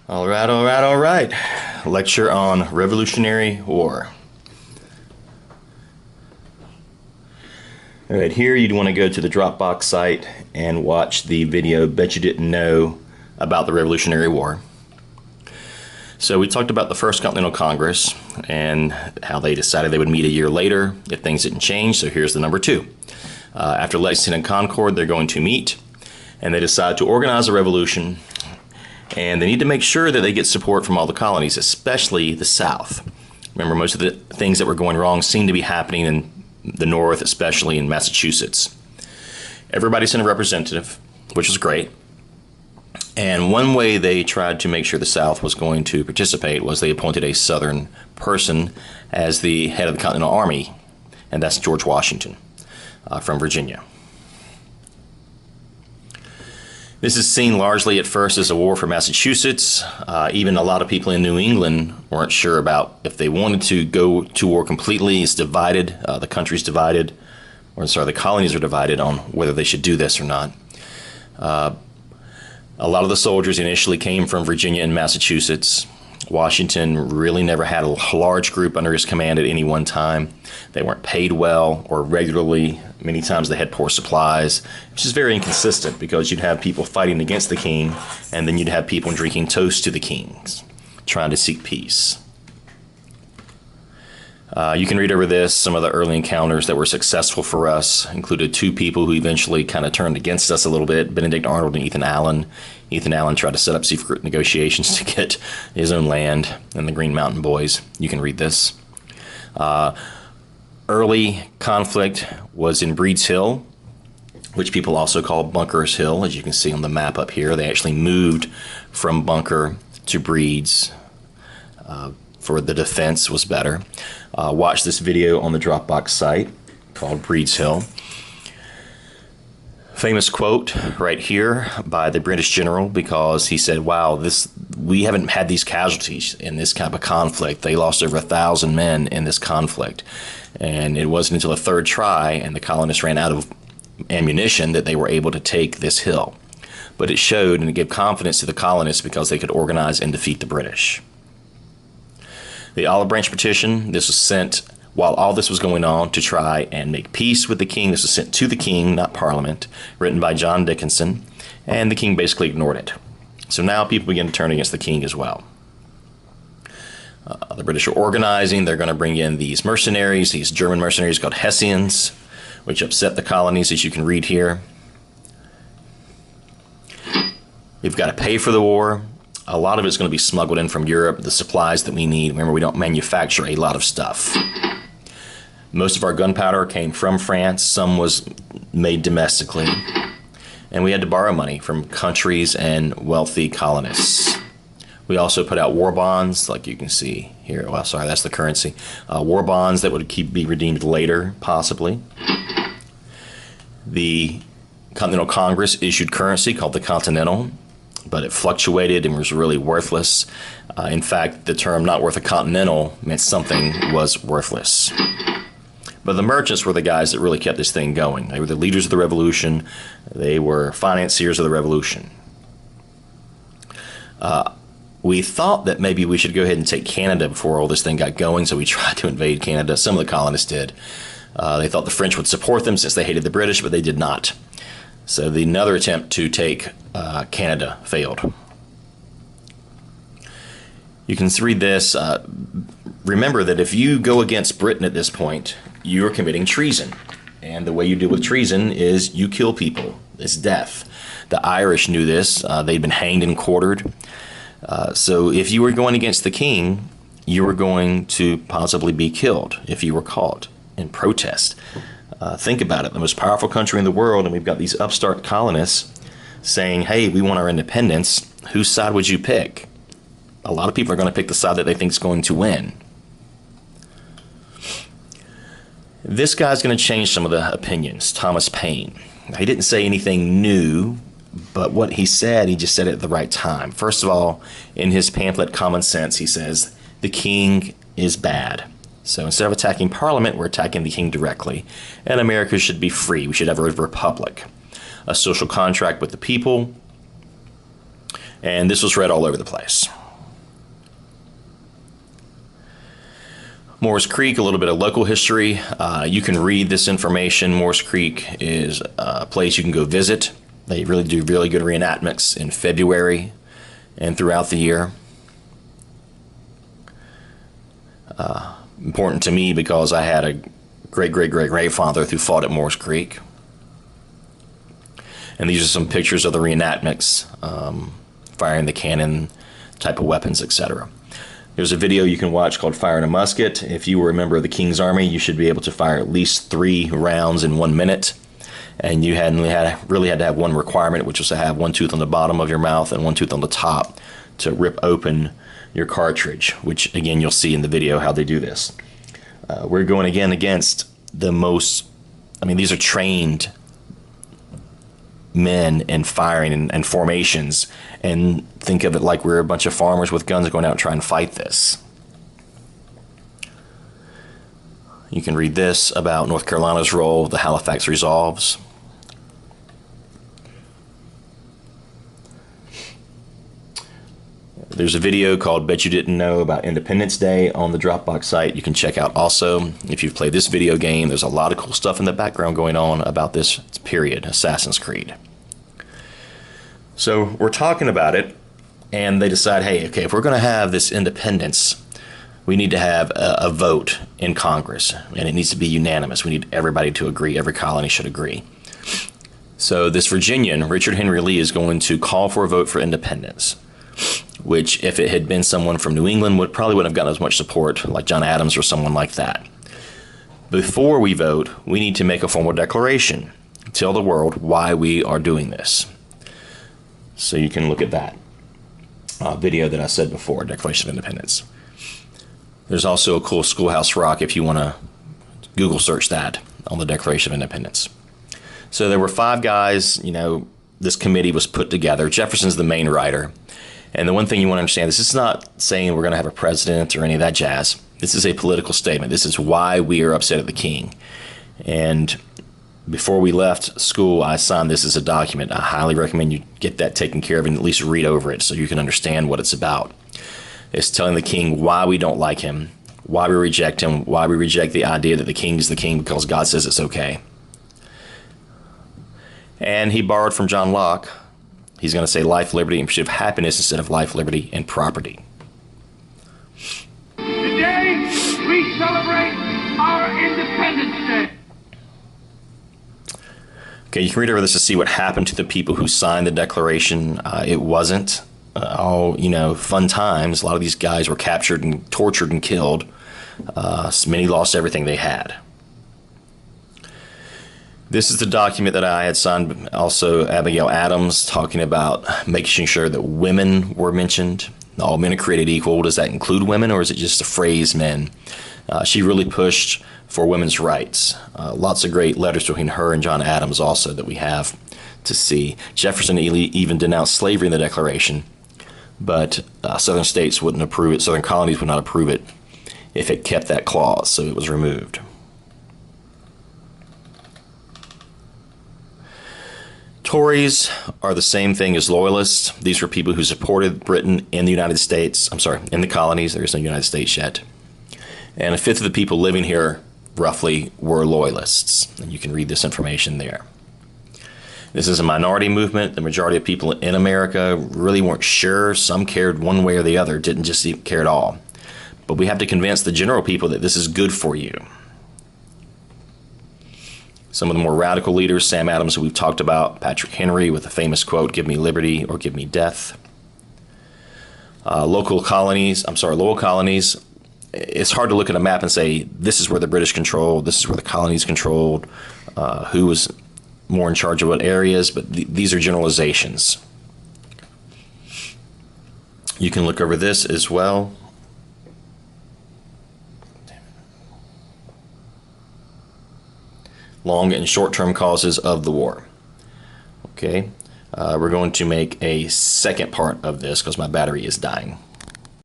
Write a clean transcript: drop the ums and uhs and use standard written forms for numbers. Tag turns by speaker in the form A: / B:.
A: All right, all right, all right. Lecture on Revolutionary War. All right, here you'd want to go to the Dropbox site and watch the video Bet You Didn't Know about the Revolutionary War. So we talked about the First Continental Congress and how they decided they would meet a year later if things didn't change. So here's the number two. After Lexington and Concord, they're going to meet, and they decide to organize a revolution. And they need to make sure that they get support from all the colonies, especially the South. Remember, most of the things that were going wrong seem to be happening in the North, especially in Massachusetts. Everybody sent a representative, which was great. And one way they tried to make sure the South was going to participate was they appointed a Southern person as the head of the Continental Army, and that's George Washington from Virginia. This is seen largely at first as a war for Massachusetts. Even a lot of people in New England weren't sure about if they wanted to go to war completely. It's divided. The country's divided, the colonies are divided on whether they should do this or not. A lot of the soldiers initially came from Virginia and Massachusetts. Washington really never had a large group under his command at any one time. They weren't paid well or regularly. Many times they had poor supplies, which is very inconsistent because you'd have people fighting against the king, and then you'd have people drinking toasts to the kings, trying to seek peace. You can read over this. Some of the early encounters that were successful for us included two people who eventually kind of turned against us a little bit, Benedict Arnold and Ethan Allen. Ethan Allen tried to set up secret negotiations to get his own land and the Green Mountain Boys. You can read this. Early conflict was in Breed's Hill, which people also call Bunker's Hill, as you can see on the map up here. They actually moved from Bunker to Breed's for the defense was better. Watch this video on the Dropbox site called Breed's Hill. Famous quote right here by the British general, because he said, wow, we haven't had these casualties in this kind of a conflict. They lost over 1,000 men in this conflict. And it wasn't until the third try and the colonists ran out of ammunition that they were able to take this hill. But it showed and it gave confidence to the colonists because they could organize and defeat the British. The Olive Branch Petition, this was sent while all this was going on to try and make peace with the king. This was sent to the king, not Parliament, written by John Dickinson, and the king basically ignored it. So now people begin to turn against the king as well. The British are organizing. They're going to bring in these mercenaries, these German mercenaries called Hessians, which upset the colonies, as you can read here. We've got to pay for the war. A lot of it's going to be smuggled in from Europe, the supplies that we need. Remember, we don't manufacture a lot of stuff. Most of our gunpowder came from France. Some was made domestically. And we had to borrow money from countries and wealthy colonists. We also put out war bonds, like you can see here. Well, sorry, that's the currency. War bonds that would be redeemed later, possibly. The Continental Congress issued currency called the Continental, but it fluctuated and was really worthless. In fact, the term not worth a continental meant something was worthless. But the merchants were the guys that really kept this thing going. They were the leaders of the revolution. They were financiers of the revolution. We thought that maybe we should go ahead and take Canada before all this thing got going, so we tried to invade Canada. Some of the colonists did. They thought the French would support them since they hated the British, but they did not. So another attempt to take Canada failed. You can read this. Remember that if you go against Britain at this point, you are committing treason. And the way you deal with treason is you kill people. It's death. The Irish knew this. They'd been hanged and quartered. So if you were going against the king, you were going to possibly be killed if you were caught in protest. Think about it. The most powerful country in the world, and we've got these upstart colonists saying, hey, we want our independence. Whose side would you pick? A lot of people are going to pick the side that they think is going to win. This guy's going to change some of the opinions, Thomas Paine. He didn't say anything new, but what he said, he just said it at the right time. First of all, in his pamphlet, Common Sense, he says, the king is bad. So instead of attacking Parliament, we're attacking the king directly. And America should be free. We should have a republic, a social contract with the people. And this was read all over the place. Moores Creek, a little bit of local history. You can read this information. Moores Creek is a place you can go visit. They really do really good reenactments in February and throughout the year. Important to me because I had a great-great-great-grandfather who fought at Moores Creek. And these are some pictures of the reenactments, firing the cannon type of weapons, etc. There's a video you can watch called Firing a Musket. If you were a member of the King's Army, you should be able to fire at least 3 rounds in 1 minute. And you really had to have one requirement, which was to have one tooth on the bottom of your mouth and one tooth on the top to rip open your cartridge, which again you'll see in the video how they do this. We're going again against the most, these are trained men in firing and formations, and think of it like we're a bunch of farmers with guns going out and trying to fight this. You can read this about North Carolina's role, the Halifax Resolves. There's a video called Bet You Didn't Know about Independence Day on the Dropbox site you can check out also. If you've played this video game, there's a lot of cool stuff in the background going on about this period, Assassin's Creed. So we're talking about it, and they decide, hey, okay, if we're going to have this independence, we need to have a vote in Congress, and it needs to be unanimous. We need everybody to agree. Every colony should agree. So this Virginian, Richard Henry Lee, is going to call for a vote for independence, which if it had been someone from New England probably wouldn't have gotten as much support, like John Adams or someone like that. Before we vote, we need to make a formal declaration, tell the world why we are doing this. So you can look at that video that I said before, Declaration of Independence. There's also a cool Schoolhouse Rock if you want to Google search that on the Declaration of Independence. So there were 5 guys, this committee was put together. Jefferson's the main writer. And the one thing you want to understand, this is not saying we're going to have a president or any of that jazz. This is a political statement. This is why we are upset at the king. And before we left school, I signed this as a document. I highly recommend you get that taken care of and at least read over it so you can understand what it's about. It's telling the king why we don't like him, why we reject him, why we reject the idea that the king is the king because God says it's okay. And he borrowed from John Locke. He's going to say life, liberty, and pursuit of happiness instead of life, liberty, and property.
B: Today, we celebrate our Independence Day.
A: Okay, you can read over this to see what happened to the people who signed the Declaration. It wasn't all, fun times. A lot of these guys were captured and tortured and killed. Many lost everything they had. This is the document that I had signed, also Abigail Adams, talking about making sure that women were mentioned. All men are created equal. Does that include women, or is it just a phrase men? She really pushed for women's rights. Lots of great letters between her and John Adams also that we have to see. Jefferson even denounced slavery in the Declaration, but southern states wouldn't approve it. Southern colonies would not approve it if it kept that clause, so it was removed. Tories are the same thing as Loyalists. These were people who supported Britain in the United States. In the colonies. There is no United States yet. And 1/5 of the people living here, roughly, were Loyalists. And you can read this information there. This is a minority movement. The majority of people in America really weren't sure. Some cared one way or the other, didn't just care at all. But we have to convince the general people that this is good for you. Some of the more radical leaders, Sam Adams, who we've talked about, Patrick Henry with the famous quote, "Give me liberty or give me death." Local colonies, it's hard to look at a map and say, this is where the British controlled, this is where the colonies controlled, who was more in charge of what areas, but these are generalizations. You can look over this as well. Long and short-term causes of the war. Okay, we're going to make a second part of this because my battery is dying.